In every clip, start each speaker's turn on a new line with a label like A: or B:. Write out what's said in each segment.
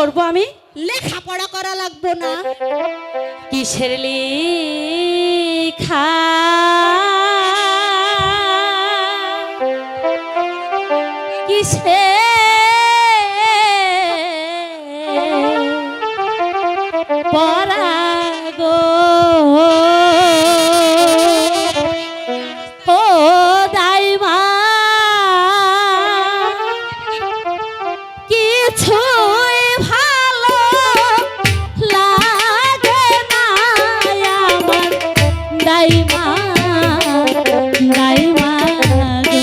A: করব আমি?
B: লেখাপড়া করা লাগবো না।
A: কিসের লেখা? কিসে পড়া গো? ও দাইমা কিছুই ভালো লাগে না আমার দাইমা, দাইমা গো।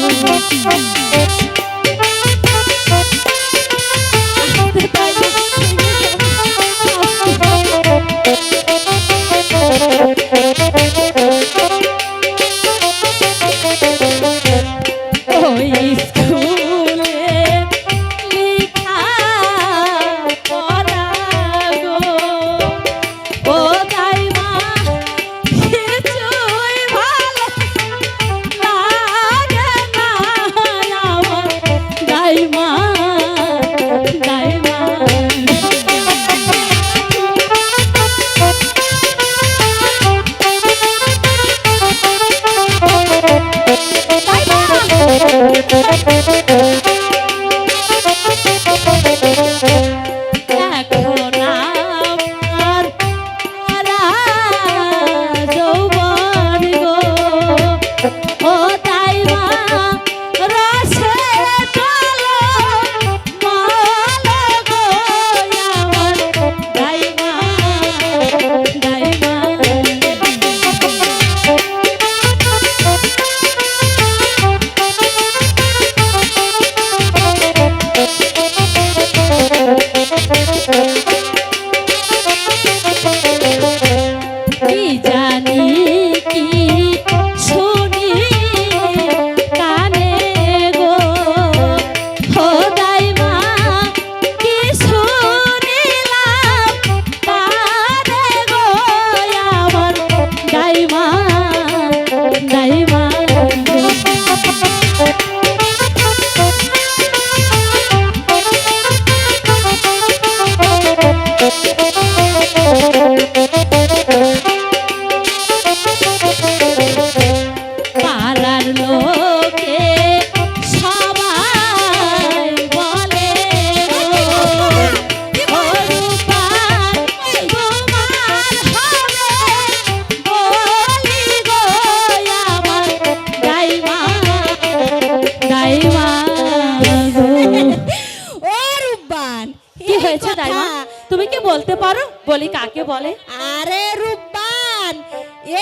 A: তুমি কি বলতে পারো বলি কাকে বলে?
B: আরে রূপবান,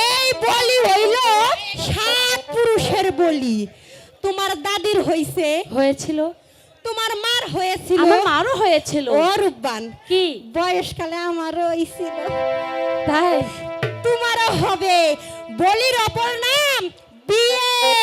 B: এই বলি হইল সাত পুরুষের বলি। তোমার দাদির
A: হয়েছিল,
B: তোমার মার হয়েছিল,
A: আমার মারও হয়েছিল।
B: ও রূপবান,
A: কি
B: বয়সকালে আমারও হয়েছিল,
A: তাই
B: তোমারও হবে। বলির অপর নাম বিয়ে।